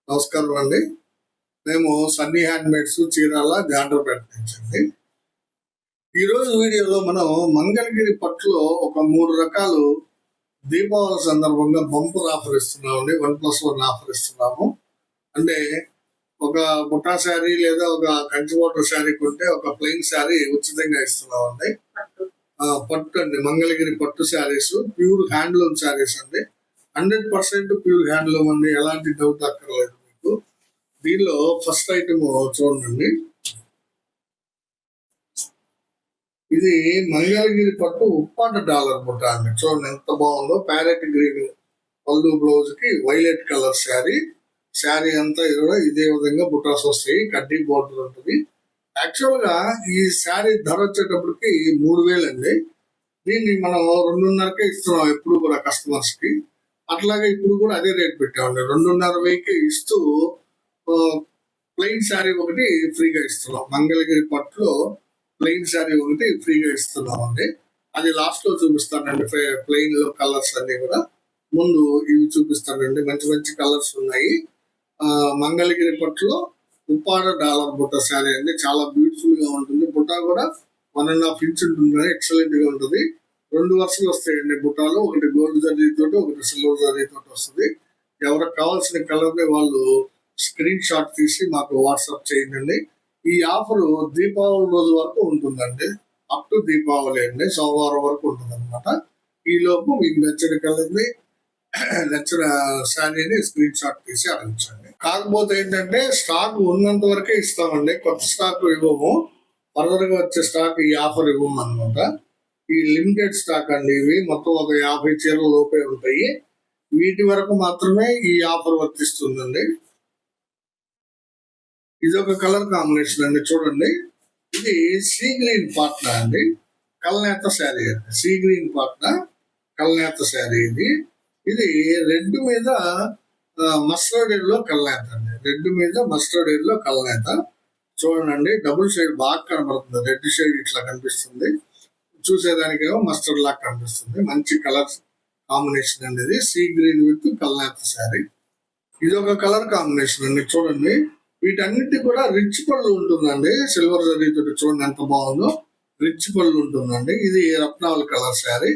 నమస్కారం అండి. మేము సన్నీ హ్యాండ్మేడ్స్ చీరాల జాండ్రపేట నుంచి అండి. ఈరోజు వీడియోలో మనం మంగళగిరి పట్టులో ఒక 3 రకాలు దీపావళి సందర్భంగా బంపర్ ఆఫర్ ఇస్తున్నామండి. 1+1 ఆఫర్ ఇస్తున్నాము. అంటే ఒక బుట్టా శారీ లేదా ఒక కంచి బోర్డర్ శారీ కొంటే ఒక ప్లెయిన్ శారీ ఉచితంగా ఇస్తున్నామండి. పట్టు అండి, మంగళగిరి పట్టు శారీస్, ప్యూర్ హ్యాండ్లూమ్ శారీస్ అండి. 100% ప్యూర్ హ్యాండ్లూమ్ అండి. ఎలాంటి డౌట్ అక్కర్లేదు మీకు. దీనిలో ఫస్ట్ ఐటమ్ చూడండి. ఇది మంగళగిరి పట్టు ఉప్పాట డాలర్ బుట్ట అండి. చూడండి ఎంత బాగుందో. ప్యారెట్ గ్రీన్ పళ్ళు, బ్లౌజ్ కి వైలెట్ కలర్ శారీ. శారీ అంతా కూడా ఇదే విధంగా బుట్టాస్ వస్తాయి. కడ్డీ బోర్డర్ ఉంటుంది. యాక్చువల్ గా ఈ శారీ ధర వచ్చేటప్పటికి 3,000 అండి. దీన్ని మనం 2.5కే ఇస్తున్నాం ఎప్పుడు కూడా కస్టమర్స్ కి. అట్లాగే ఇప్పుడు కూడా అదే రేట్ పెట్టామండి. 2,500కి ఇస్తూ ప్లెయిన్ శారీ ఒకటి ఫ్రీగా ఇస్తున్నాం. మంగళగిరి పట్టులో ప్లెయిన్ శారీ ఒకటి ఫ్రీగా ఇస్తున్నాం అండి. అది లాస్ట్ లో చూపిస్తానండి. ప్లెయిన్ లో కలర్స్ అన్ని కూడా ముందు ఇవి చూపిస్తానండి. మంచి మంచి కలర్స్ ఉన్నాయి. మంగళగిరి పట్టులో ఉప్పాడ డాలర్ బుట్ట శారీ అండి. చాలా బ్యూటిఫుల్ గా ఉంటుంది. బుట్ట కూడా 1.5 ఇంచ్ ఉంటుంది. ఎక్సలెంట్ గా ఉంటుంది. 2 వరుసలు వస్తాయండి బుట్టాలు. ఒకటి గోల్డ్ జరీతో, ఒకటి సిల్వర్ జరీతో వస్తుంది. ఎవరికి కావాల్సిన కలర్ ని వాళ్ళు స్క్రీన్ షాట్ తీసి మాకు వాట్సాప్ చేయండి. ఈ ఆఫర్ దీపావళి రోజు వరకు ఉంటుందండి. అప్ టు దీపావళి అండి. సోమవారం వరకు ఉంటుంది అనమాట. ఈ లోపు మీకు నచ్చిన కలర్ ని, నచ్చిన శారీని స్క్రీన్ షాట్ తీసి అడగండి. కాకపోతే ఏంటంటే స్టాక్ ఉన్నంత వరకే ఇస్తామండి. కొత్త స్టాక్ ఇవ్వము. ఫర్దర్ గా వచ్చే స్టాక్ ఈ ఆఫర్ ఇవ్వము అనమాట. ఈ లిమిటెడ్ స్టాక్ అండి. ఇవి మొత్తం ఒక 50 చీరల లోపే ఉంటాయి. వీటి వరకు మాత్రమే ఈ ఆఫర్ వర్తిస్తుందండి. ఇది ఒక కలర్ కాంబినేషన్ అండి. చూడండి, ఇది సీ గ్రీన్ పాట్నా అండి. కల్నేత శారీ అండి. సీ గ్రీన్ పాట్నా కల్నేత శారీ ఇది. ఇది రెడ్ మీద మస్టర్డ్ ఎల్లో కల్నేత అండి. రెడ్ మీద మస్టర్డ్ ఎల్లో కల్నేత. చూడండి, డబుల్ షేడ్ బాగా కనబడుతుంది. రెడ్ షేడ్ ఇట్లా కనిపిస్తుంది. చూసేదానికేమో మస్టర్డ్ లాగా కనిపిస్తుంది. మంచి కలర్ కాంబినేషన్ అండి. ఇది సీ గ్రీన్ విత్ కల్నేత శారీ. ఇది ఒక కలర్ కాంబినేషన్ అండి. చూడండి, వీటన్నిటి కూడా రిచ్ పళ్ళు ఉంటుందండి. సిల్వర్ జరీతో చూడండి ఎంత బాగుందో. రిచ్ పళ్ళు ఉంటుందండి. ఇది రత్నావళి కలర్ శారీ.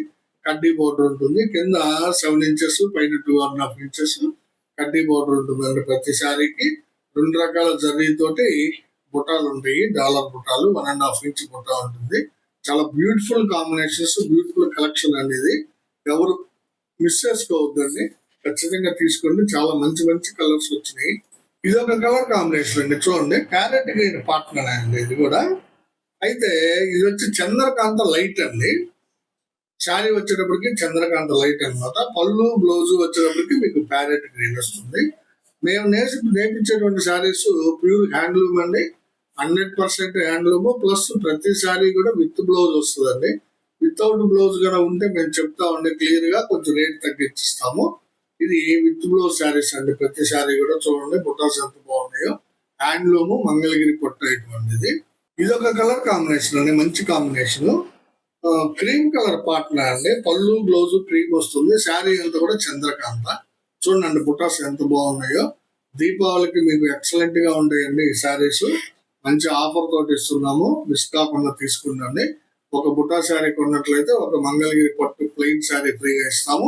కడ్డీ బోర్డర్ ఉంటుంది. కింద 7 ఇంచెస్, పైన 2.5 ఇంచెస్ కడ్డీ బోర్డర్ ఉంటుందండి. ప్రతి శారీకి 2 రకాల జరీతోటి బుట్టాలు ఉంటాయి. డాలర్ బుట్టాలు. 1.5 ఇంచ్ బుట్ట ఉంటుంది. చాలా బ్యూటిఫుల్ కాంబినేషన్స్, బ్యూటిఫుల్ కలెక్షన్ అనేది. ఎవరు మిస్ చేసుకోవద్దండి. ఖచ్చితంగా తీసుకోండి. చాలా మంచి మంచి కలర్స్ వచ్చినాయి. ఇది ఒక కలర్ కాంబినేషన్ అండి. చూడండి, ప్యారెట్ గ్రీన్ పార్ట్నర్ అండి. ఇది కూడా అయితే ఇది వచ్చి చంద్రకాంత లైట్ అండి. శారీ వచ్చేటప్పటికి చంద్రకాంత లైట్ అనమాట. పళ్ళు, బ్లౌజ్ వచ్చేటప్పటికి మీకు ప్యారెట్ గ్రీన్ వస్తుంది. మేము నేర్పించేటువంటి శారీస్ ప్యూర్ హ్యాండ్లూమ్ అండి. 100% హ్యాండ్లూమ్. ప్లస్ ప్రతి శారీ కూడా విత్ బ్లౌజ్ వస్తుందండి. వితౌట్ బ్లౌజ్ కూడా ఉంటే మేము చెప్తామండి క్లియర్ గా. కొంచెం రేట్ తగ్గించిస్తాము. ఇది విత్ బ్లౌజ్ శారీస్ అండి. ప్రతి శారీ కూడా చూడండి బుట్టాస్ ఎంత బాగున్నాయో. హ్యాండ్లూమ్ మంగళగిరి పట్టు ఐటమ్ ఇది. ఇది ఒక కలర్ కాంబినేషన్ అండి. మంచి కాంబినేషన్. క్రీమ్ కలర్ పార్ట్నర్ అండి. పళ్ళు, బ్లౌజ్ క్రీమ్ వస్తుంది. శారీ అంతా కూడా చంద్రకాంత. చూడండి బుట్టాస్ ఎంత బాగున్నాయో. దీపావళికి మీకు ఎక్సలెంట్ గా ఉంటాయండి ఈ శారీస్. మంచి ఆఫర్ తోటి ఇస్తున్నాము. మిస్ కాకుండా తీసుకుందండి. ఒక బుట్టా శారీ కొన్నట్లయితే ఒక మంగళగిరి పట్టు ప్లెయిన్ శారీ ఫ్రీగా ఇస్తాము.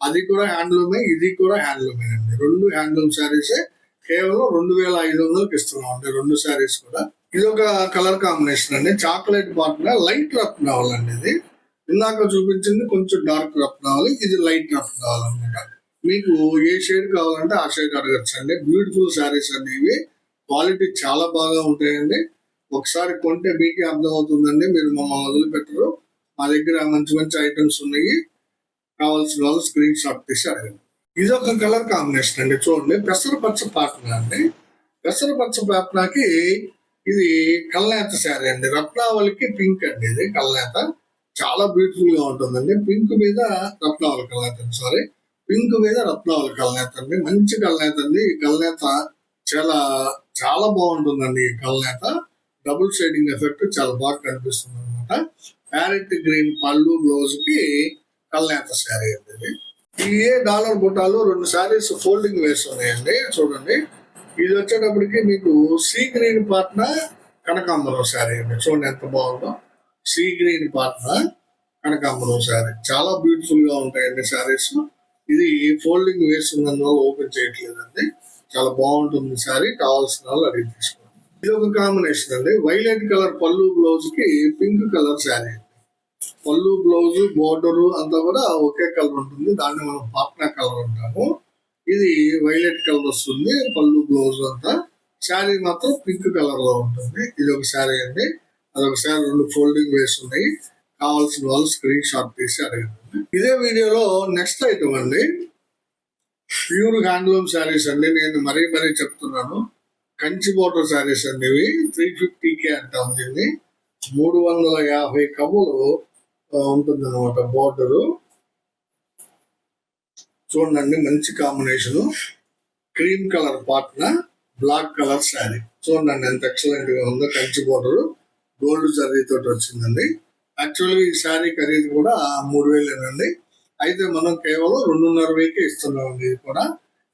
అది కూడా హ్యాండ్లూమే, ఇది కూడా హ్యాండ్లూమే అండి. 2 హ్యాండ్లూమ్ శారీసే కేవలం 2,500కి ఇస్తున్నాం అండి. 2 శారీస్ కూడా. ఇది ఒక కలర్ కాంబినేషన్ అండి. చాక్లెట్ పార్ట్నర్ లైట్ రత్నావళి అండి. ఇది ఇందాక చూపించింది కొంచెం డార్క్ రత్నావళి. ఇది లైట్ రత్నావళి అనమాట. మీకు ఏ షేడ్ కావాలంటే ఆ షేడ్ అడగచ్చు అండి. బ్యూటిఫుల్ శారీస్ అండి ఇవి. క్వాలిటీ చాలా బాగా ఉంటాయండి. ఒకసారి కొంటే మీకే అర్థమవుతుందండి. మీరు మమ్మల్ని వదిలిపెట్టరు. మా దగ్గర మంచి మంచి ఐటమ్స్ ఉన్నాయి. కావాల్సిన వాళ్ళు స్క్రీన్ షాట్ తీసి అడగండి. ఇది ఒక కలర్ కాంబినేషన్ అండి. చూడండి, పెసరపచ్చ పాట్నా అండి. పెసరపచ్చ పాట్నాకి ఇది కల్నేత శారీ అండి. రత్నావళికి పింక్ అండి. ఇది కల్నేత. చాలా బ్యూటిఫుల్ గా ఉంటుందండి. పింక్ మీద రత్నావళి కల్నేత. సారీ, పింక్ మీద రత్నావళి కల్నేత అండి. మంచి కల్నేత అండి. ఈ కల్నేత చాలా చాలా బాగుంటుందండి. ఈ కల్నేత డబుల్ షేడింగ్ ఎఫెక్ట్ చాలా బాగా కనిపిస్తుంది అనమాట. ప్యారెట్ గ్రీన్ పళ్ళు, బ్లౌజ్ కి కల్నేత శారీ అండి. ఇది. ఈ డాలర్ బుట్టాలు 2 శారీస్ ఫోల్డింగ్ వేసి ఉన్నాయండి. చూడండి, ఇది వచ్చేటప్పటికి మీకు సీ గ్రీన్ పాట్న కనకాంబరం శారీ అండి. చూడండి ఎంత బాగుందో. సీ గ్రీన్ పాట్న కనకాంబరం శారీ చాలా బ్యూటిఫుల్ గా ఉంటాయండి శారీస్. ఇది ఫోల్డింగ్ వేస్తున్నందువల్ల ఓపెన్ చేయట్లేదండి. చాలా బాగుంటుంది శారీ. కావాల్సిన వాళ్ళు అడిగి తీసుకోండి. ఇది ఒక కాంబినేషన్ అండి. వైలెట్ కలర్ పళ్ళు బ్లౌజ్ కి పింక్ కలర్ శారీ. పళ్ళు బ్లౌజ్ బోర్డర్ అంతా కూడా ఒకే కలర్ ఉంటుంది. దాన్ని మనం పాట్నా కలర్ అంటాము. ఇది వైలెట్ కలర్ వస్తుంది పళ్ళు బ్లౌజ్ అంతా. శారీ మాత్రం పింక్ కలర్ లో ఉంటుంది. ఇది ఒక శారీ అండి. అదొక శారీ 2 ఫోల్డింగ్ వేసి ఉన్నాయి. కావాల్సిన వాళ్ళు స్క్రీన్ షాట్ తీసి అడగండి. ఇదే వీడియోలో నెక్స్ట్ ఐటమ్ అండి, ప్యూర్ హ్యాండ్లూమ్ శారీస్ అండి. నేను మరీ చెప్తున్నాను, కంచి బోర్డర్ శారీస్ అండి. ఇవి 350K అంటాం దీన్ని. 350 కవ్వలు ఉంటుంది అనమాట బోర్డరు. చూడండి మంచి కాంబినేషన్. క్రీమ్ కలర్ పాట్న బ్లాక్ కలర్ శారీ. చూడండి ఎంత ఎక్సలెంట్ గా ఉందో. కంచి బోర్డర్ గోల్డ్ జరీ తోటి వచ్చిందండి. యాక్చువల్గా ఈ శారీ ఖరీదు కూడా 3,000 అయితే మనం కేవలం 2,500కే ఇస్తున్నామండి. ఇది కూడా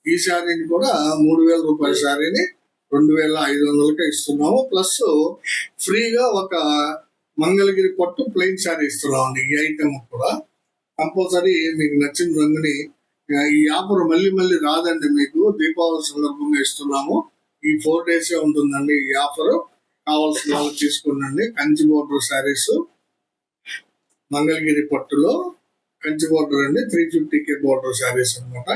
ఈ శారీని కూడా 3,000 రూపాయల శారీని 2,500కే ఇస్తున్నాము. ప్లస్ ఫ్రీగా ఒక మంగళగిరి పట్టు ప్లెయిన్ శారీ ఇస్తున్నామండి. ఈ ఐటమ్ కూడా కంపల్సరీ మీకు నచ్చిన రంగుని. ఈ ఆఫర్ మళ్ళీ రాదండి. మీకు దీపావళి సందర్భంగా ఇస్తున్నాము. ఈ 4 days ఉంటుందండి ఈ ఆఫర్. కావాల్సిన వాళ్ళు తీసుకోండి. కంచి బోర్డర్ శారీస్ మంగళగిరి పట్టులో కంచి బోర్డర్ అండి. 350K బోర్డర్ శారీస్ అనమాట.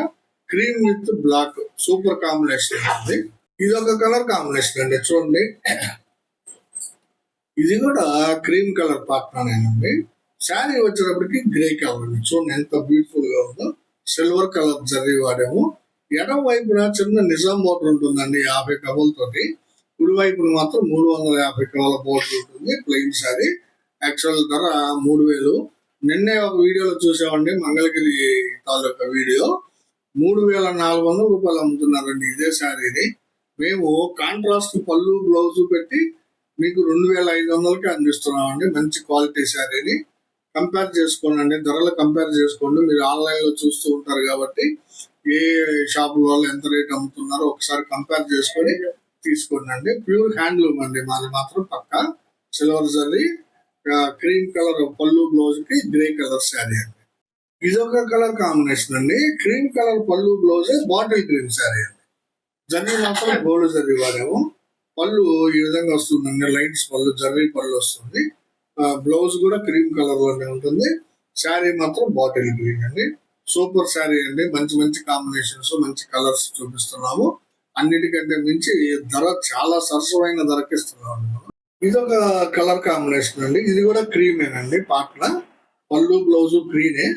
Cream with black super combination అండి. ఇది ఒక కలర్ కాంబినేషన్ అండి. చూడండి ఇది కూడా క్రీమ్ కలర్ పాట్నానేనండి. శారీ వచ్చేటప్పటికి గ్రే కలర్ అండి. చూడండి ఎంత బ్యూటిఫుల్ గా ఉందో. సిల్వర్ కలర్ జరీ వాడాము. ఎడం వైపున చిన్న నిజాం బోర్డర్ ఉంటుందండి 50 కవ్వలతోటి. కుడి వైపున మాత్రం 350 కవ్వల బోర్డర్ ఉంటుంది. ప్లెయిన్ శారీ. యాక్చువల్ ధర 3,000. నిన్నే ఒక వీడియోలో చూసామండి, మంగళగిరి తాలూకా వీడియో. 3,400 రూపాయలు అమ్ముతున్నారండి ఇదే శారీని. మేము కాంట్రాస్ట్ పళ్ళు బ్లౌజ్ పెట్టి మీకు 2,500కి అందిస్తున్నామండి. మంచి క్వాలిటీ శారీని. కంపేర్ చేసుకోండి, ధరలు కంపేర్ చేసుకోండి. మీరు ఆన్లైన్ లో చూస్తూ ఉంటారు కాబట్టి ఏ షాప్ వాళ్ళు ఎంత రేట్ అమ్ముతున్నారో ఒకసారి కంపేర్ చేసుకొని తీసుకోండి. ప్యూర్ హ్యాండ్లూమ్ అండి మాది మాత్రం పక్కా. సిల్వర్ జరీ క్రీమ్ కలర్ పళ్ళు బ్లౌజ్ కి గ్రే కలర్ శారీ అండి. ఇదొక కలర్ కాంబినేషన్ అండి. క్రీమ్ కలర్ పళ్ళు బ్లౌజ్ బాటిల్ గ్రీన్ శారీ అండి. జర్నీ మాత్రం గోల్డ్ జరీ వాడాము. పళ్ళు ఈ విధంగా వస్తుందండి. లైన్స్ పళ్ళు జర్రీ పళ్ళు వస్తుంది. బ్లౌజ్ కూడా క్రీమ్ కలర్ లోనే ఉంటుంది. శారీ మాత్రం బాటిల్ గ్రీన్ అండి. సూపర్ శారీ అండి. మంచి కాంబినేషన్స్, మంచి కలర్స్ చూపిస్తున్నాము. అన్నిటికంటే మించి ధర చాలా సరసమైన ధరకి ఇస్తున్నాము. ఇదొక కలర్ కాంబినేషన్ అండి. ఇది కూడా క్రీమేనండి. పాట్ల పళ్ళు బ్లౌజ్ క్రీమే.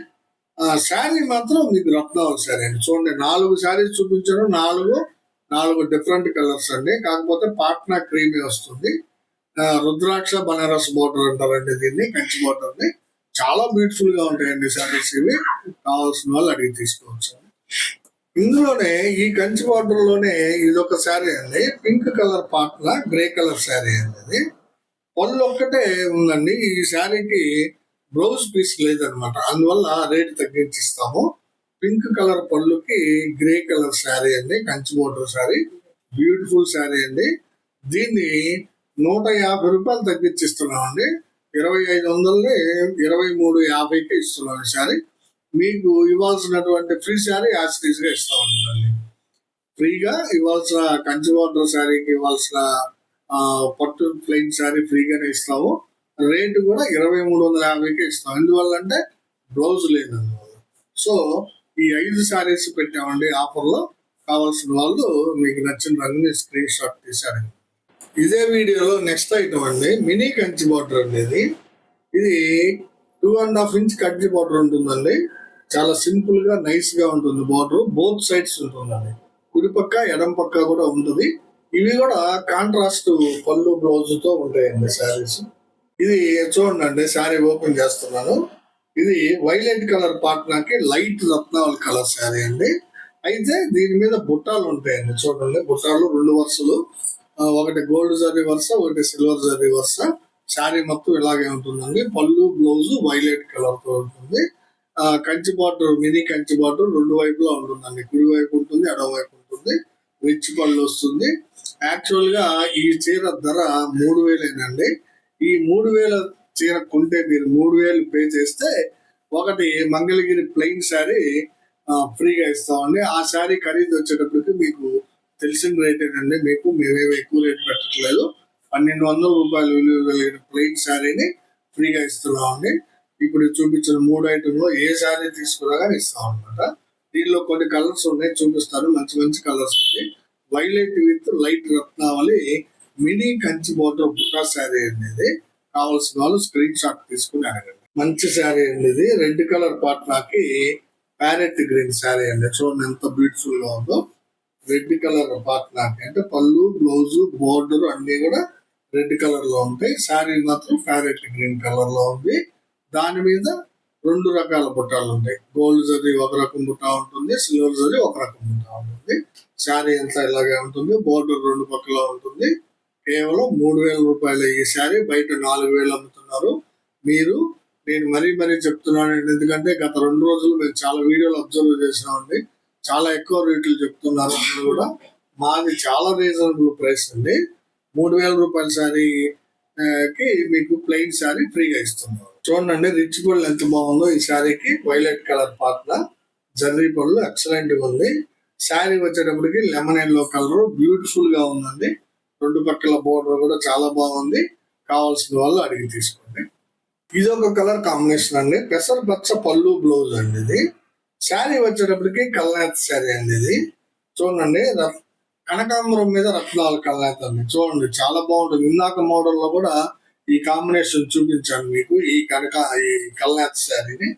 శారీ మాత్రం మీకు రత్నావళి శారీ అండి. చూడండి 4 శారీస్ చూపించాను. 4 డిఫరెంట్ కలర్స్ అండి. కాకపోతే పాట్నా క్రీమే వస్తుంది. రుద్రాక్ష బనారస్ బోర్డర్ అంటారండి దీన్ని. కంచి బోర్డర్ ని. చాలా బ్యూటిఫుల్ గా ఉంటాయండి శారీస్ ఇవి. కావాల్సిన వాళ్ళు అడిగి తీసుకోవచ్చు. ఇందులోనే ఈ కంచి బోర్డర్ లోనే ఇదొక శారీ అండి. పింక్ కలర్ పాట్ల గ్రే కలర్ శారీ అండి. ఇది పళ్ళు ఒక్కటే ఉందండి. ఈ శారీకి బ్లౌజ్ పీస్ లేదనమాట. అందువల్ల రేట్ తగ్గించిస్తాము. పింక్ కలర్ పళ్ళుకి గ్రే కలర్ శారీ అండి. కంచి బోర్డర్ శారీ. బ్యూటిఫుల్ శారీ అండి. దీన్ని 150 రూపాయలు తగ్గించిస్తున్నామండి. 2,500 23,50కి ఇస్తున్నాం ఈ శారీ. మీకు ఇవ్వాల్సినటువంటి ఫ్రీ శారీ యాజ్ గా ఇస్తామండి. మళ్ళీ ఫ్రీగా ఇవ్వాల్సిన కంచి బోర్డర్ శారీకి ఇవ్వాల్సిన పట్టు ప్లెయిన్ శారీ ఫ్రీగానే ఇస్తాము. రేటు కూడా 2,350కే ఇస్తాం. ఎందువల్ల అంటే బ్లౌజ్ లేదు అందువల్ల. సో ఈ 5 శారీస్ పెట్టామండి ఆఫర్లో. కావాల్సిన వాళ్ళు మీకు నచ్చిన రంగుని స్క్రీన్ షాట్ తీశారు. ఇదే వీడియోలో నెక్స్ట్ ఐటమ్ అండి, మినీ కంచి బోర్డర్ అనేది. ఇది 2.5 ఇంచ్ కంచి బోర్డర్ ఉంటుందండి. చాలా సింపుల్ గా నైస్ గా ఉంటుంది బోర్డర్. బోత్ సైడ్స్ ఉంటుందండి. కుడి పక్క ఎడం పక్క కూడా ఉంటుంది. ఇవి కూడా కాంట్రాస్ట్ పళ్ళు బ్లౌజ్ తో ఉంటాయండి శారీస్. ఇది చూడండి శారీ ఓపెన్ చేస్తున్నాను. ఇది వైలెట్ కలర్ పాట్నాకి లైట్ రత్నావళి కలర్ శారీ అండి. అయితే దీని మీద బుట్టాలు ఉంటాయండి. చూడండి బుట్టాలు 2 వరుసలు. ఒకటి గోల్డ్ జరీ వరుస, ఒకటి సిల్వర్ జరీ వరుస. శారీ మొత్తం ఇలాగే ఉంటుందండి. పళ్ళు బ్లౌజ్ వైలెట్ కలర్ తో ఉంటుంది. Kanchi border, mini Kanchi border 2 వైపులా ఉంటుందండి. కుడి వైపు ఉంటుంది, ఎడమ వైపు ఉంటుంది. రిచ్ పళ్ళు వస్తుంది. యాక్చువల్ గా ఈ చీర ధర 3,000 ఈ 3,000 చీర కొంటే మీరు 3,000 పే చేస్తే ఒకటి మంగళగిరి ప్లెయిన్ శారీ ఫ్రీగా ఇస్తామండి. ఆ శారీ ఖరీదు వచ్చేటప్పటికి మీకు తెలిసిన రేటేనండి. మీకు మేమేమి ఎక్కువ రేట్ పెట్టట్లేదు. 1,200 రూపాయలు విలువ కలిగిన ప్లెయిన్ శారీని ఫ్రీగా ఇస్తున్నామండి. ఇప్పుడు చూపించిన 3 ఐటెంలో ఏ శారీ తీసుకున్నా కానీ ఇస్తాం అనమాట. దీనిలో కొన్ని కలర్స్ ఉన్నాయి, చూపిస్తాను. మంచి మంచి కలర్స్ ఉంది. వైలెట్ విత్ లైట్ రత్నావళి మినీ కంచి బోర్డర్ బుట్టా శారీ అనేది కావాల్సిన వాళ్ళు స్క్రీన్ షాట్ తీసుకుని అడగండి. మంచి శారీ అండి ఇది. రెడ్ కలర్ పాట్నాకి ప్యారెట్ గ్రీన్ శారీ అండి. చూడండి ఎంత బ్యూటిఫుల్ గా ఉందో. రెడ్ కలర్ పాట్నాకి అంటే పళ్ళు, బ్లౌజ్, బోర్డర్ అన్ని కూడా రెడ్ కలర్ లో ఉంటాయి. శారీ మాత్రం ప్యారెట్ గ్రీన్ కలర్ లో ఉంది. దాని మీద 2 రకాల బుట్టాలు ఉంటాయి. గోల్డ్ జరీ ఒక రకం బుట్ట ఉంటుంది, సిల్వర్ జరీ ఒక రకం బుట్ట ఉంటుంది. శారీ అంతా ఇలాగే ఉంటుంది. బోర్డర్ 2 పక్కల ఉంటుంది. కేవలం 3,000 రూపాయలు ఈ శారీ. బయట 4,000 అమ్ముతున్నారు. నేను మరీ చెప్తున్నాను, ఎందుకంటే గత 2 రోజులు మేము చాలా వీడియోలు అబ్జర్వ్ చేసినామండి. చాలా ఎక్కువ రేట్లు చెప్తున్నారు అందరూ కూడా. మాది చాలా రీజనబుల్ ప్రైస్ అండి. 3,000 రూపాయల శారీకి మీకు ప్లెయిన్ శారీ ఫ్రీగా ఇస్తున్నారు. చూడండి రిచ్ పళ్ళు ఎంత బాగుందో. ఈ శారీకి వైలెట్ కలర్ పాత్ర జర్రీ పళ్ళు ఎక్సలెంట్ గా ఉంది. శారీ వచ్చేటప్పటికి లెమన్ ఎల్లో కలర్ బ్యూటిఫుల్ గా ఉందండి. 2 పక్కల బోర్డర్ కూడా చాలా బాగుంది. కావాల్సిన వాళ్ళు అడిగి తీసుకోండి. ఇది ఒక కలర్ కాంబినేషన్ అండి. పెసర పచ్చ పళ్ళు బ్లౌజ్ అండి ఇది. శారీ వచ్చేటప్పటికి కల్నేత శారీ అండి ఇది. చూడండి కనకాంబరం మీద రత్నాలు కల్నేత అండి. చూడండి చాలా బాగుంటుంది. ఇందాక మోడల్ లో కూడా ఈ కాంబినేషన్ చూపించాను మీకు, ఈ కల్నేత శారీని.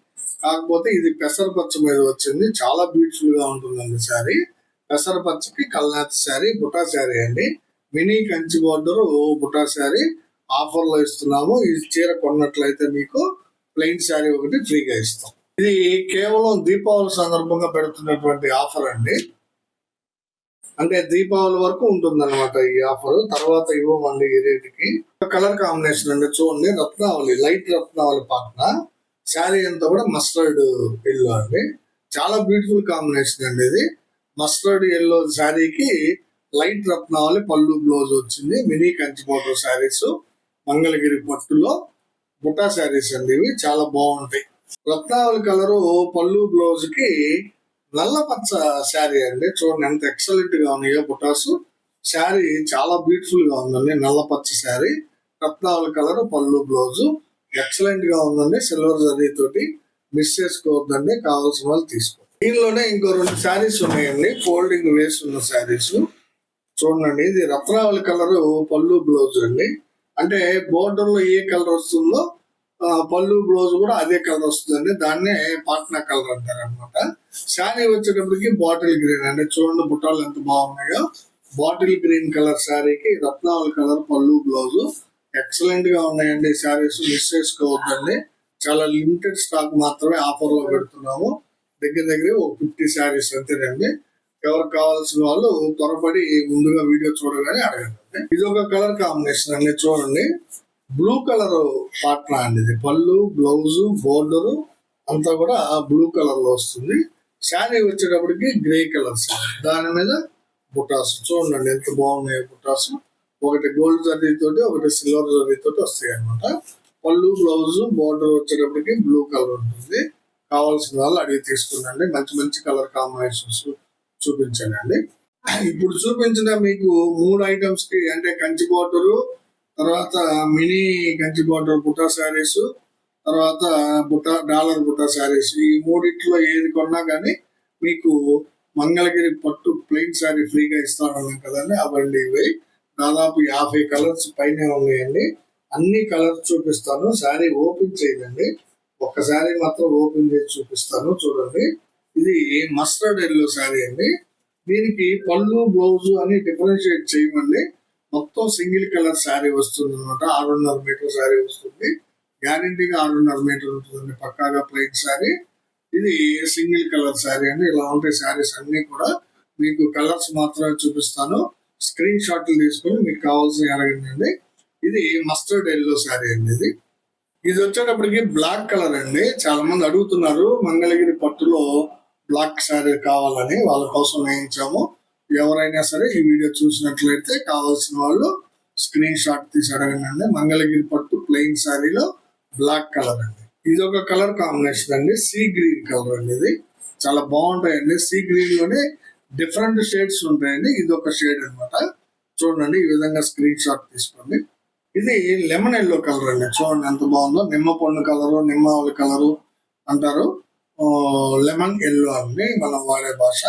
కాకపోతే ఇది పెసరపచ్చ మీద వచ్చింది. చాలా బ్యూటిఫుల్ గా ఉంటుందండి శారీ. పెసరపచ్చకి కల్నేత శారీ, బుటా శారీ అండి. Mini Kanchi border butta sari offer లో ఇస్తున్నాము. ఈ చీర కొన్నట్లయితే మీకు ప్లెయిన్ శారీ ఒకటి ఫ్రీగా ఇస్తాం. ఇది కేవలం దీపావళి సందర్భంగా పెడుతున్నటువంటి ఆఫర్ అండి. అంటే దీపావళి వరకు ఉంటుంది అనమాట ఈ ఆఫర్. తర్వాత ఇవ్వమండి ఈ రేటుకి. కలర్ కాంబినేషన్ అండి. చూడండి రత్నావళి, లైట్ రత్నావళి పాటన శారీ అంతా కూడా మస్టర్డ్ ఎల్లో అండి. చాలా బ్యూటిఫుల్ కాంబినేషన్ అండి ఇది. మస్టర్డ్ ఎల్లో శారీకి లైట్ రత్నావళి పళ్ళు బ్లౌజ్ వచ్చింది. మినీ కంచి బోర్డర్ శారీస్ మంగళగిరి పట్టులో బుటా శారీస్ అండి. ఇవి చాలా బాగుంటాయి. రత్నావళి కలరు పళ్ళు బ్లౌజ్ కి నల్ల పచ్చ శారీ అండి. చూడండి ఎంత ఎక్సలెంట్ గా ఉన్నాయో బుటాస్. శారీ చాలా బ్యూటిఫుల్ గా ఉందండి. నల్ల పచ్చ శారీ, రత్నావళి కలర్ పళ్ళు బ్లౌజ్ ఎక్సలెంట్ గా ఉందండి. సిల్వర్ జరీ తోటి మిస్ చేసుకోవద్దండి. కావాల్సిన వాళ్ళు తీసుకోండి. దీనిలోనే ఇంకో 2 శారీస్ ఉన్నాయండి, ఫోల్డింగ్ వేసి ఉన్న శారీస్. చూడండి ఇది రత్నావళి కలర్ పళ్ళు బ్లౌజ్ అండి. అంటే బోర్డర్ లో ఏ కలర్ వస్తుందో పళ్ళు బ్లౌజ్ కూడా అదే కలర్ వస్తుందండి. దాన్నే పాట్నా కలర్ అంటారు అనమాట. శారీ వచ్చేటప్పటికి బాటిల్ గ్రీన్ అండి. చూడండి బుట్టాలు ఎంత బాగున్నాయో. బాటిల్ గ్రీన్ కలర్ శారీకి రత్నావళి కలర్ పళ్ళు బ్లౌజ్ ఎక్సలెంట్ గా ఉన్నాయండి. శారీస్ మిస్ చేసుకోవద్దండి. చాలా లిమిటెడ్ స్టాక్ మాత్రమే ఆఫర్ లో పెడుతున్నాము. దగ్గర ఒక 50 శారీస్ అంతేనండి. ఎవరికి కావాల్సిన వాళ్ళు త్వరపడి ముందుగా వీడియో చూడగానే అడగండి. ఇది ఒక కలర్ కాంబినేషన్ అండి. చూడండి బ్లూ కలర్ పాట్నా అండి. ఇది పళ్ళు బ్లౌజ్ బోర్డర్ అంతా కూడా బ్లూ కలర్ లో వస్తుంది. శారీ వచ్చేటప్పటికి గ్రే కలర్ శారీ, దాని మీద బుటాస్. చూడండి ఎంత బాగున్నాయి బుటాస్. ఒకటి గోల్డ్ జరీ తోటి, ఒకటి సిల్వర్ జరీ తోటి వస్తాయి అనమాట. పళ్ళు బ్లౌజ్ బోర్డర్ వచ్చేటప్పటికి బ్లూ కలర్ ఉంటుంది. కావాల్సిన వాళ్ళు అడిగి తీసుకుందండి. మంచి మంచి కలర్ కాంబినేషన్స్ చూపించానండి. ఇప్పుడు చూపించిన మీకు 3 ఐటమ్స్ కి అంటే కంచి బోర్డరు, తర్వాత మినీ కంచి బోర్డర్ బుటా శారీస్, తర్వాత డాలర్ బుటా శారీస్, ఈ 3 ఏది కొన్నా కానీ మీకు మంగళగిరి పట్టు ప్లెయిన్ శారీ ఫ్రీగా ఇస్తానన్నాం కదండి. అవండి ఇవి దాదాపు 50 కలర్స్ పైనే ఉన్నాయండి. అన్ని కలర్స్ చూపిస్తాను. శారీ ఓపెన్ చేయదండి, ఒక్క శారీ మాత్రం ఓపెన్ చేసి చూపిస్తాను. చూడండి ఇది మస్టర్డ్ ఎల్లో శారీ అండి. దీనికి పళ్ళు బ్లౌజ్ అని డిఫరెన్షియేట్ చేయమండి. మొత్తం సింగిల్ కలర్ శారీ వస్తుంది అనమాట. 6.5 మీటర్ శారీ వస్తుంది. గ్యారంటీగా 6.5 మీటర్ ఉంటుందండి. పక్కాగా ప్లెయిన్ శారీ. ఇది సింగిల్ కలర్ శారీ అండి. ఇలా ఉంటాయి శారీస్ అన్ని కూడా. మీకు కలర్స్ మాత్రమే చూపిస్తాను. స్క్రీన్ షాట్లు తీసుకొని మీకు కావాల్సిన అడగండి. ఇది మస్టర్డ్ ఎల్లో శారీ అండి. ఇది వచ్చేటప్పటికి బ్లాక్ కలర్ అండి. చాలా మంది అడుగుతున్నారు మంగళగిరి పట్టులో బ్లాక్ శారీ కావాలని, వాళ్ళ కోసం వేయించాము. ఎవరైనా సరే ఈ వీడియో చూసినట్లయితే కావాల్సిన వాళ్ళు స్క్రీన్ షాట్ తీసి అడగండి. మంగళగిరి పట్టు ప్లెయిన్ శారీలో బ్లాక్ కలర్ అండి. ఇది ఒక కలర్ కాంబినేషన్ అండి, సీ గ్రీన్ కలర్ అండి. ఇది చాలా బాగుంటాయండి. సీ గ్రీన్ లోనే డిఫరెంట్ షేడ్స్ ఉంటాయండి. ఇది ఒక షేడ్ అన్నమాట. చూడండి, ఈ విధంగా స్క్రీన్ షాట్ తీసుకోండి. ఇది లెమన్ ఎల్లో కలర్ అండి. చూడండి ఎంత బాగుందో. నిమ్మ పండు కలరు, నిమ్మ ఆవుల కలరు అంటారు. లెమన్ ఎల్లో అండి మనం వాడే భాష.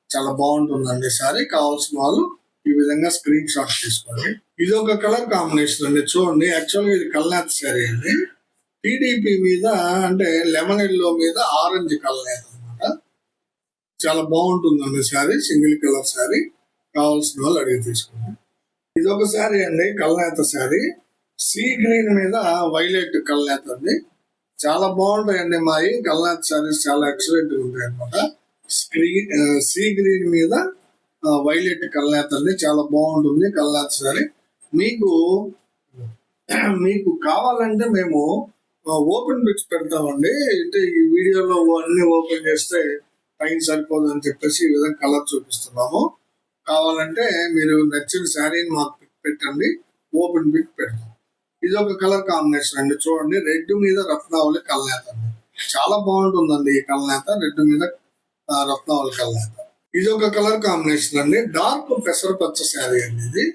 చాలా బాగుంటుందండి సారీ. కావాల్సిన వాళ్ళు ఈ విధంగా స్క్రీన్ షాట్ తీసుకోండి. ఇది ఒక కలర్ కాంబినేషన్ అండి. చూడండి, యాక్చువల్గా ఇది కల్నాథ్ శారీ అండి. టీడీపీ మీద అంటే లెమన్ ఎల్లో మీద ఆరెంజ్ కల్నాథ్ అనమాట. చాలా బాగుంటుందండి శారీ. Single colour sari. కావాల్సిన వాళ్ళు అడిగి తీసుకోండి. ఇది ఒక శారీ అండి, కల్నాథ్ శారీ. సీ గ్రీన్ మీద వైలెట్ కల్నాథ్ అండి. చాలా బాగుంటాయండి మావి కల్నాథ్ శారీస్. చాలా ఎక్సలెంట్ ఉంటాయి అనమాట. సీ గ్రీన్ మీద వైలెట్ కల్నాథ్ అండి. చాలా బాగుంటుంది కల్నాథ్ శారీ. మీకు కావాలంటే మేము ఓపెన్ పిక్స్ పెడతామండి. అంటే ఈ వీడియోలో అన్ని ఓపెన్ చేస్తే టైం సరిపోదు అని చెప్పేసి ఈ విధంగా కలర్ చూపిస్తున్నాము. కావాలంటే మీరు నచ్చిన శారీని మాకు పిక్ పెట్టండి, ఓపెన్ పిక్ పెడతాం. ఇది ఒక కలర్ కాంబినేషన్ అండి. చూడండి, రెడ్ మీద రత్నావళి కల్నాథ్ అండి. చాలా బాగుంటుందండి ఈ కల్నాథ్. రెడ్ మీద రత్నావళి కల్నాథ్. ఇది ఒక కలర్ కాంబినేషన్ అండి. డార్క్ పెసరపచ్చ శారీ అండి. ఇది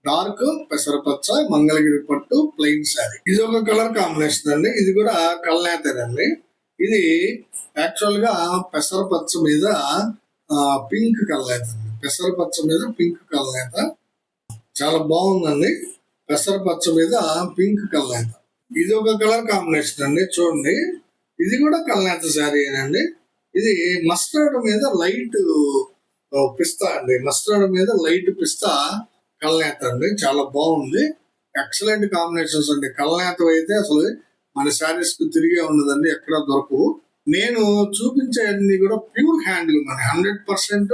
డార్క్ పెసరపచ్చ మంగళగిరి పట్టు ప్లెయిన్ శారీ. ఇది ఒక కలర్ కాంబినేషన్ అండి. ఇది కూడా కల్నాథ్ అండి. ఇది యాక్చువల్ గా పెసరపచ్చ మీద పింక్ కల్నాథ్ అండి. పెసరపచ్చ మీద పింక్ కల్నాథ్. చాలా బాగుందండి. పెసరపచ్చ మీద పింక్ కల్నాథ్. ఇది ఒక కలర్ కాంబినేషన్ అండి. చూడండి, ఇది కూడా కల్నాథ్ శారీ అండి. ఇది మస్టర్డ్ మీద లైట్ పిస్తా అండి. మస్టర్డ్ మీద లైట్ పిస్తా కల్నాథ్ అండి. చాలా బాగుంది. ఎక్సలెంట్ కాంబినేషన్స్ అండి. కల్నాథ్ అయితే అసలు మన శారీస్ కు తిరిగే ఉన్నదండి, ఎక్కడ దొరకవు. నేను చూపించే అన్ని కూడా ప్యూర్ హ్యాండ్లూమ్ అండి. 100%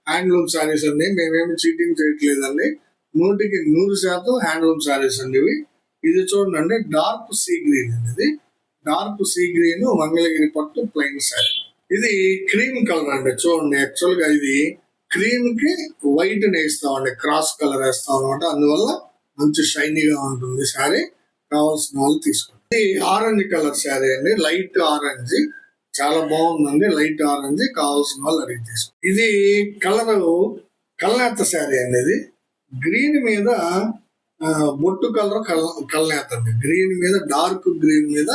హ్యాండ్లూమ్ శారీస్ అండి. మేమేమి చీటింగ్ చేయట్లేదండి. 100% హ్యాండ్లూమ్ శారీస్ అండి ఇవి. ఇది చూడండి, డార్క్ సీ గ్రీన్ అండి. ఇది డార్క్ సీ గ్రీన్ మంగళగిరి పట్టు ప్లెయిన్ శారీ. ఇది క్రీమ్ కలర్ అండి. చూడండి, యాక్చువల్ గా ఇది క్రీమ్ కి వైట్ వేస్తామండి, క్రాస్ కలర్ వేస్తాం అనమాట. అందువల్ల మంచి షైనీగా ఉంటుంది శారీ. కావాల్సిన వాళ్ళు తీసుకోండి. ఇది ఆరెంజ్ కలర్ శారీ అండి, లైట్ ఆరెంజ్. చాలా బాగుందండి, లైట్ ఆరెంజ్. కావాల్సిన వాళ్ళు అడిగి తీసుకోండి. ఇది కలర్ కల్నాథ్ శారీ అండి. ఇది గ్రీన్ మీద బొట్టు కలర్ కల్నాథ్ అండి. గ్రీన్ మీద డార్క్ గ్రీన్ మీద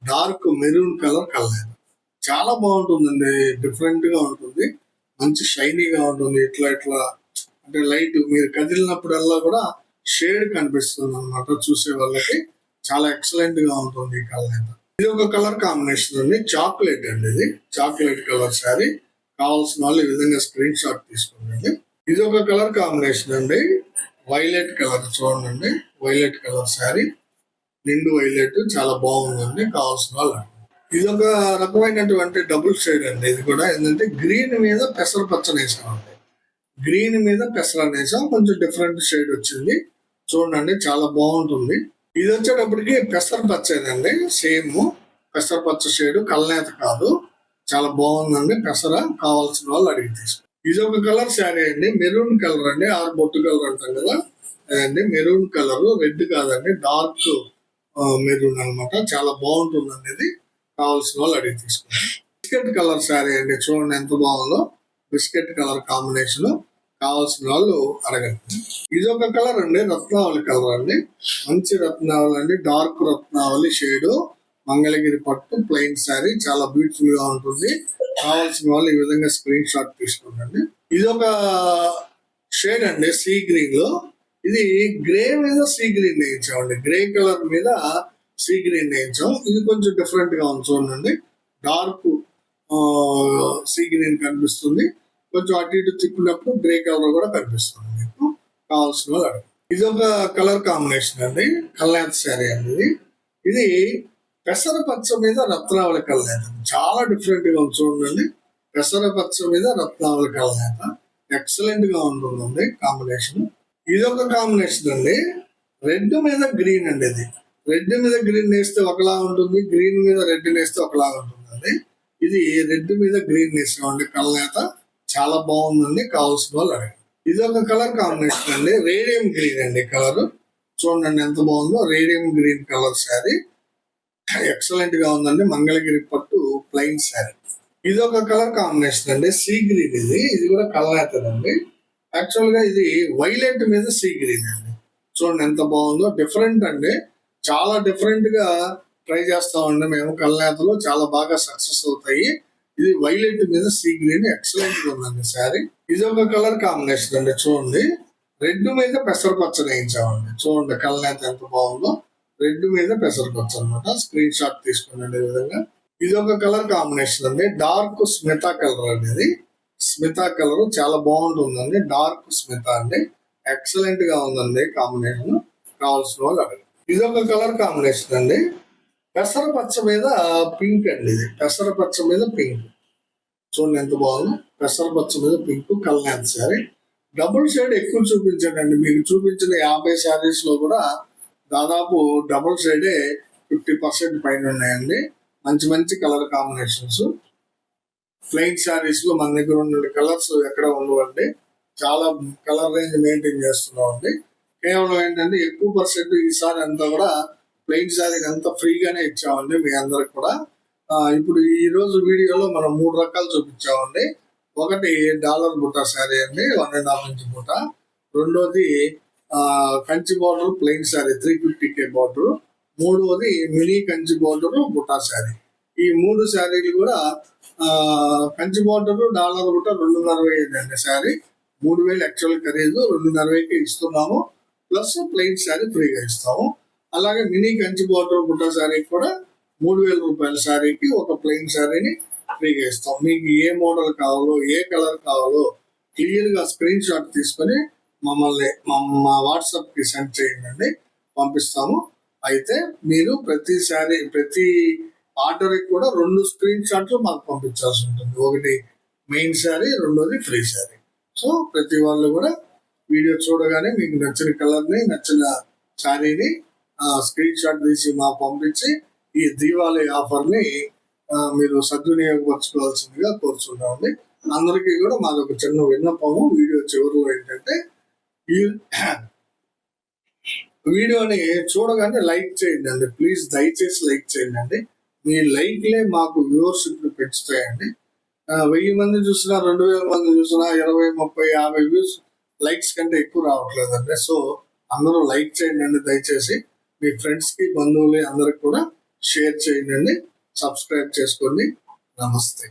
డార్క్ మెరూన్ కలర్ కల్నాథ్. చాలా బాగుంటుందండి. డిఫరెంట్ గా ఉంటుంది, మంచి షైనీగా ఉంటుంది. ఇట్లా అంటే లైట్ మీరు కదిలినప్పుడల్లా కూడా షేడ్ కనిపిస్తుంది అనమాట. చూసే వాళ్ళకి చాలా ఎక్సలెంట్ గా ఉంటుంది ఈ కల్నాథ్. ఇది ఒక కలర్ కాంబినేషన్ అండి, చాక్లెట్ అండి. ఇది చాక్లెట్ కలర్ శారీ. కావాల్సిన వాళ్ళు ఈ విధంగా స్క్రీన్ షాట్ తీసుకోండి. ఇది ఒక కలర్ కాంబినేషన్ అండి, వైలెట్ కలర్. చూడండి, వైలెట్ కలర్ శారీ, నిండు వైలెట్. చాలా బాగుందండి. కావాల్సిన వాళ్ళు. ఇది ఒక రకమైనటువంటి డబుల్ షేడ్ అండి. ఇది కూడా ఏంటంటే గ్రీన్ మీద పెసర పచ్చని వేసామండి. గ్రీన్ మీద పెసర వేసాం, కొంచెం డిఫరెంట్ షేడ్ వచ్చింది. చూడండి, చాలా బాగుంటుంది. ఇది వచ్చేటప్పటికి పెసర పచ్చేదండి. సేమ్ పెసర పచ్చ షేడ్, కల్నాథ్ కాదు. చాలా బాగుందండి పెసర. కావాల్సిన వాళ్ళు అడిగి తీసుకోండి. ఇది ఒక కలర్ శారీ అండి, మెరూన్ కలర్ అండి. ఆరు బొట్టు కలర్ అంటాం కదా అదండి. మెరూన్ కలర్, రెడ్ కాదండి, డార్క్ మెరూన్ అనమాట. చాలా బాగుంటుందండి ఇది. కావాల్సిన వాళ్ళు అడిగి తీసుకోండి. బిస్కెట్ కలర్ శారీ అండి. చూడండి ఎంత బాగుందో, బిస్కెట్ కలర్ కాంబినేషన్. కావాల్సిన వాళ్ళు అడగండి. ఇది ఒక కలర్ అండి, రత్నావళి కలర్ అండి. మంచి రత్నావళి అండి, డార్క్ రత్నావళి షేడ్, మంగళగిరి పట్టు ప్లెయిన్ శారీ. చాలా బ్యూటిఫుల్ గా ఉంటుంది. కావాల్సిన వాళ్ళు ఈ విధంగా స్క్రీన్ షాట్ తీసుకోండి. ఇది ఒక షేడ్ అండి, సీ గ్రీన్ లో. ఇది గ్రే మీద సీ గ్రీన్ వేయించామండి. గ్రే కలర్ మీద సీ గ్రీన్ వేయించాం. ఇది కొంచెం డిఫరెంట్ గా ఉంది. చూడండి, డార్క్ సీ గ్రీన్ కనిపిస్తుంది. కొంచెం అటు ఇటు తిప్పినప్పుడు గ్రే కలర్ కూడా కనిపిస్తుంది మీకు. కావాల్సిన వాళ్ళు అడగండి. ఇది ఒక కలర్ కాంబినేషన్ అండి, కల్నాథ్ శారీ అండి. ఇది పెసర పచ్చ మీద రత్నావళి కల్నాథ్. చాలా డిఫరెంట్ గా ఉంది. చూడండి, పెసర పచ్చ మీద రత్నావళి కల్నాథ్. ఎక్సలెంట్ గా ఉంటుందండి కాంబినేషన్. ఇది ఒక కాంబినేషన్ అండి, రెడ్ మీద గ్రీన్ అండి. ఇది రెడ్ మీద గ్రీన్ వేస్తే ఒకలా ఉంటుంది, గ్రీన్ మీద రెడ్ వేస్తే ఒకలా ఉంటుందండి. ఇది రెడ్ మీద గ్రీన్ వేసామండి కల్నాథ్. చాలా బాగుందండి. కావాల్సిన వాళ్ళు అడగండి. ఇది ఒక కలర్ కాంబినేషన్ అండి, రేడియం గ్రీన్ అండి కలర్. చూడండి ఎంత బాగుందో, radium green colour sari excellent గా ఉందండి. మంగళగిరి పట్టు ప్లెయిన్ శారీ. ఇది ఒక కలర్ కాంబినేషన్ అండి, సీ గ్రీన్. ఇది కూడా కలనేతదండి. యాక్చువల్ గా ఇది వైలెట్ మీద సీ గ్రీన్ అండి. చూడండి ఎంత బాగుందో, డిఫరెంట్ అండి. చాలా డిఫరెంట్ గా ట్రై చేస్తామండి మేము. కలనేతలు చాలా బాగా సక్సెస్ అవుతాయి. ఇది వైలెట్ మీద సీ గ్రీన్ ఎక్సలెంట్ గా ఉందండి శారీ. ఇది ఒక కలర్ కాంబినేషన్ అండి. చూడండి రెడ్ మీద పెసరపచ్చ వేయించామండి. చూడండి కలనేత ఎంత బాగుందో, రెడ్ మీద పెసరపచ్చ అనమాట. స్క్రీన్ షాట్ తీసుకున్నాండి ఈ విధంగా. ఇది ఒక కలర్ కాంబినేషన్ అండి, డార్క్ స్మితా కలర్ అనేది. స్మితా కలర్ చాలా బాగుంటుందండి, డార్క్ స్మితా అండి. ఎక్సలెంట్ గా ఉందండి కాంబినేషన్. కావాల్సిన వాళ్ళు అడగండి. ఇది ఒక కలర్ కాంబినేషన్ అండి, పెసరపచ్చ మీద పింక్ అండి. ఇది పెసరపచ్చ మీద పింక్. చూడండి ఎంత బాగుంది, పెసరపచ్చ మీద పింక్ కలనేత శారీ. డబుల్ షేడ్ ఎక్కువ చూపించాడండి. మీకు చూపించిన 50 శారీస్ లో కూడా దాదాపు డబుల్ షేడే 50% పైన ఉన్నాయండి. మంచి మంచి కలర్ కాంబినేషన్స్. ప్లెయిన్ శారీస్ లో మన దగ్గర ఉన్న కలర్స్ ఎక్కడ ఉండవండి. చాలా కలర్ రేంజ్ మెయింటైన్ చేస్తున్నాం అండి. కేవలం ఏంటంటే ఎక్కువ పర్సెంట్ ఈసారి అంతా కూడా ప్లెయిన్ శారీ అంతా ఫ్రీగానే ఇచ్చామండి మీ అందరికి కూడా. ఇప్పుడు ఈ రోజు వీడియోలో మనం 3 రకాలు చూపించామండి. ఒకటి డాలర్ బుట్ట శారీ అండి, 1.5 ఇంచ్ బుట్ట. రెండోది Kanchi border plain sari 350K border. మూడవది మినీ కంచి బార్డర్ బుట్టా శారీ. ఈ 3 శారీలు కూడా కంచి బార్డర్ డాలర్ బుట్ట 2.5 అండి శారీ. 3,000 యాక్చువల్ ఖరీదు, 2.5కి ఇస్తున్నాము. ప్లస్ ప్లెయిన్ శారీ ఫ్రీగా ఇస్తాము. అలాగే మినీ కంచి బార్డర్ బుట్టా శారీ కూడా 3,000 రూపాయల శారీకి ఒక ప్లెయిన్ శారీని ఫ్రీగా ఇస్తాం. మీకు ఏ మోడల్ కావాలో, ఏ కలర్ కావాలో క్లియర్ గా స్క్రీన్ షాట్ తీసుకొని మమ్మల్ని మా వాట్సాప్ కి సెండ్ చేయండి, పంపిస్తాము. అయితే మీరు ప్రతి ఆర్డర్ కూడా 2 స్క్రీన్ షాట్లు మాకు పంపించాల్సి ఉంటుంది. ఒకటి మెయిన్ శారీ, రెండోది ఫ్రీ శారీ. సో ప్రతి వాళ్ళు కూడా వీడియో చూడగానే మీకు నచ్చిన కలర్ని, నచ్చిన శారీని స్క్రీన్ షాట్ తీసి మాకు పంపించి ఈ దీవాళీ ఆఫర్ని మీరు సద్వినియోగపరచుకోవాల్సిందిగా కోరుచున్నామండి. అందరికీ కూడా మాది ఒక చిన్న విన్నపము. వీడియో చివరిలో ఏంటంటే, ఈ వీడియోని చూడగానే లైక్ చేయండి అండి, ప్లీజ్ దయచేసి లైక్ చేయండి అండి. మీ లైక్లే మాకు వ్యూవర్షిప్ పెంచుతాయండి. 1000 మంది చూసినా, 2000 మంది చూసినా 20, 30, 50 వ్యూస్ లైక్స్ కంటే ఎక్కువ రావట్లేదండి. సో అందరూ లైక్ చేయండి అండి దయచేసి. మీ ఫ్రెండ్స్ కి, బంధువులు అందరికి కూడా షేర్ చేయండి అండి. సబ్స్క్రైబ్ చేసుకోండి. నమస్తే.